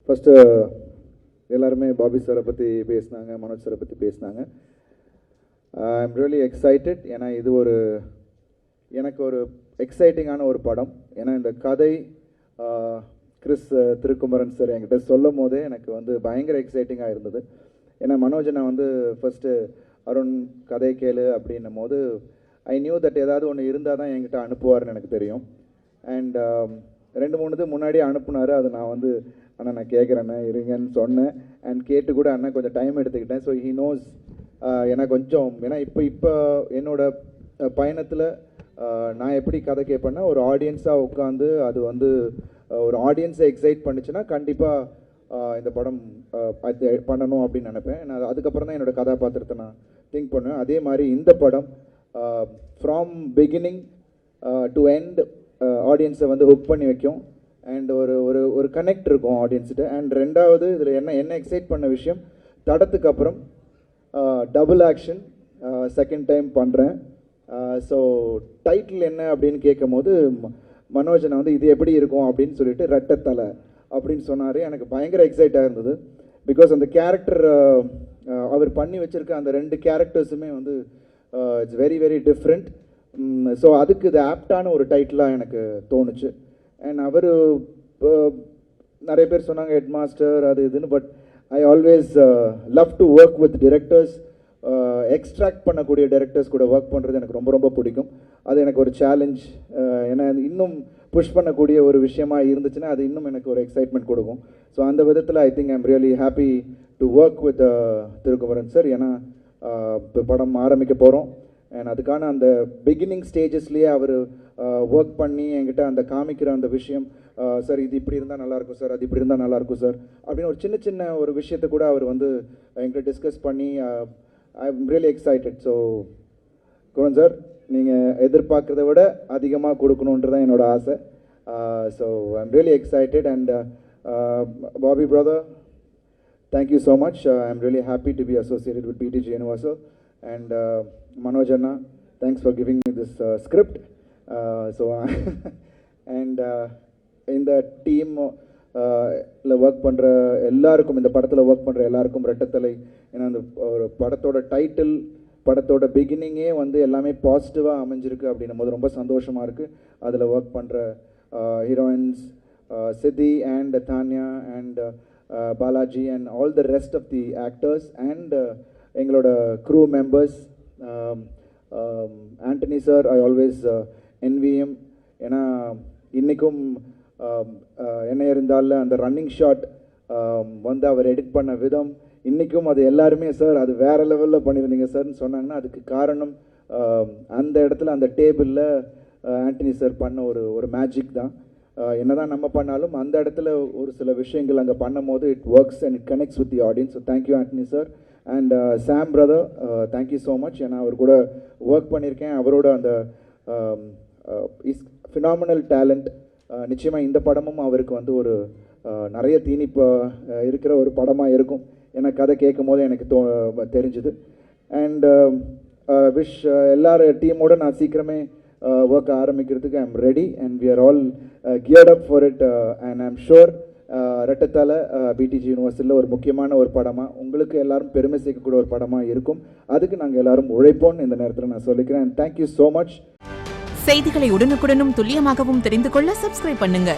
First எல்லாருமே Bobby சாரை பற்றி பேசினாங்க, மனோஜ் சாரை பற்றி பேசினாங்க. I am really excited. ஏன்னா இது எனக்கு ஒரு எக்ஸைட்டிங்கான ஒரு படம். ஏன்னா இந்த கதை கிறிஸ் திருக்குமரன் சார் என்கிட்ட சொல்லும் போதே எனக்கு வந்து பயங்கர எக்ஸைட்டிங்காக இருந்தது. ஏன்னா மனோஜ் நான் வந்து ஃபஸ்ட்டு அருண் கதை கேளு அப்படின்னும் போது ஐ நியூ தட் ஏதாவது ஒன்று இருந்தால் தான் என்கிட்ட அனுப்புவார்னு எனக்கு தெரியும். அண்ட் 2-3 இது முன்னாடியே அனுப்புனார். அது நான் வந்து அண்ணா நான் கேட்குறேண்ணே இருங்கன்னு சொன்னேன். அண்ட் கேட்டு கூட அண்ணா கொஞ்சம் டைம் எடுத்துக்கிட்டேன். ஸோ ஹீ நோஸ் எனக்கு கொஞ்சம் ஏன்னா இப்போ என்னோடய பயணத்தில் நான் எப்படி கதை கேட்பேன்னா ஒரு ஆடியன்ஸாக உட்காந்து அது வந்து ஒரு ஆடியன்ஸை எக்ஸைட் பண்ணிச்சுன்னா கண்டிப்பாக இந்த படம் அது பண்ணணும் அப்படின்னு நினைப்பேன். நான் அதுக்கப்புறம் தான் என்னோடய கதாபாத்திரத்தை நான் திங்க் பண்ணுவேன். அதே மாதிரி இந்த படம் ஃப்ரம் பிகினிங் டு எண்ட் ஆடியன்ஸை வந்து ஹுக் பண்ணி வைக்கும். அண்ட் ஒரு கனெக்ட் இருக்கும் ஆடியன்ஸ்கிட்ட. அண்ட் ரெண்டாவது இதில் என்ன எக்ஸைட் பண்ண விஷயம், தடத்துக்கு அப்புறம் டபுள் ஆக்ஷன் செகண்ட் டைம் பண்ணுறேன். ஸோ டைட்டில் என்ன அப்படின்னு கேட்கும் போது மனோஜனை வந்து இது எப்படி இருக்கும் அப்படின்னு சொல்லிட்டு ரெட்டத்தலை அப்படின்னு சொன்னார். எனக்கு பயங்கர எக்ஸைட்டாக இருந்தது. பிகாஸ் அந்த கேரக்டர் அவர் பண்ணி வச்சுருக்க அந்த 2 கேரக்டர்ஸுமே வந்து it's very very different. So அதுக்கு இது ஆப்டான ஒரு டைட்டிலாக எனக்கு தோணுச்சு. அண்ட் அவர் நிறைய பேர் சொன்னாங்க ஹெட் மாஸ்டர் அது இதுன்னு. But I always love to work with directors. Extract பண்ணக்கூடிய டைரக்டர்ஸ் கூட ஒர்க் பண்ணுறது எனக்கு ரொம்ப ரொம்ப பிடிக்கும். அது எனக்கு ஒரு சேலஞ்ச். ஏன்னா இன்னும் புஷ் பண்ணக்கூடிய ஒரு விஷயமா இருந்துச்சுன்னா அது இன்னும் எனக்கு ஒரு எக்ஸைட்மெண்ட் கொடுக்கும். ஸோ அந்த விதத்தில் I think I am really happy to work with Thirukumaran sir. ஏன்னா இப்போ படம் ஆரம்பிக்க போகிறோம். அண்ட் அதுக்கான அந்த பிகினிங் ஸ்டேஜஸ்லேயே அவர் ஒர்க் பண்ணி என்கிட்ட அந்த காமிக்கிற அந்த விஷயம், சார் இது இப்படி இருந்தால் நல்லாயிருக்கும் சார், அது இப்படி இருந்தால் நல்லாயிருக்கும் சார் அப்படின்னு ஒரு சின்ன ஒரு விஷயத்தை கூட அவர் வந்து என்கிட்ட டிஸ்கஸ் பண்ணி I am really excited. So Kumaran sir நீங்கள் எதிர்பார்க்குறத விட அதிகமாக கொடுக்கணுன்றதான் என்னோடய ஆசை. So I am really excited. And Bobby brother, thank you so much. I'm really happy to be associated with PTG Universal. And Manoj Anna, thanks for giving me this script. And in the team work பண்ணுற எல்லாருக்கும், இந்த படத்தில் work பண்ணுற எல்லாருக்கும் ரெட்டத்தலை. ஏன்னா அந்த ஒரு படத்தோட டைட்டில், படத்தோட பிகினிங்கே வந்து எல்லாமே பாசிட்டிவாக அமைஞ்சிருக்கு அப்படின்னும் போது ரொம்ப சந்தோஷமாக இருக்குது. அதில் ஒர்க் பண்ணுற heroines Siddhi and Dhanya and Balaji and all the rest of the actors and எங்களோட crew members. Anthony sir, I always envy him. ஏன்னா இன்றைக்கும் என்ன இருந்தாலும் அந்த ரன்னிங் ஷாட் வந்து அவர் எடிட் பண்ண விதம் இன்றைக்கும் அது எல்லாருமே சார் அது வேறு லெவலில் பண்ணியிருந்தீங்க சார்னு சொன்னாங்கன்னா அதுக்கு காரணம் அந்த இடத்துல அந்த டேபிளில் ஆண்டனி சார் பண்ண ஒரு மேஜிக் தான். என்னதான் நம்ம பண்ணாலும் அந்த இடத்துல ஒரு சில விஷயங்கள் அங்கே பண்ணும் போது it works and it connects with the audience. So thank you Antony sir. And Sam brother, thank you so much. ஏன்னா அவர் கூட ஒர்க் பண்ணியிருக்கேன். அவரோட அந்த இஸ் ஃபினாமினல் டேலண்ட். நிச்சயமாக இந்த படமும் அவருக்கு வந்து ஒரு நிறைய தீனிப்பு இருக்கிற ஒரு படமாக இருக்கும். ஏன்னா கதை கேட்கும் போது எனக்கு தெரிஞ்சுது. அண்ட் விஷ் எல்லாரும் டீமோட நான் சீக்கிரமே ஒர்க் ஆரம்பிக்கிறதுக்கு I am ready and we are all geared up for it. And I am sure Rettathalai பிடிஜி யூனிவர்சிட்டியில் ஒரு முக்கியமான ஒரு படமாக உங்களுக்கு எல்லாரும் பெருமை சேர்க்கக்கூடிய ஒரு படமாக இருக்கும். அதுக்கு நாங்கள் எல்லாரும் உழைப்போம்னு இந்த நேரத்தில் நான் சொல்லிக்கிறேன். And thank you so much. செய்திகளை உடனுக்குடனும் துல்லியமாகவும் தெரிந்து கொள்ள சப்ஸ்கிரைப் பண்ணுங்க.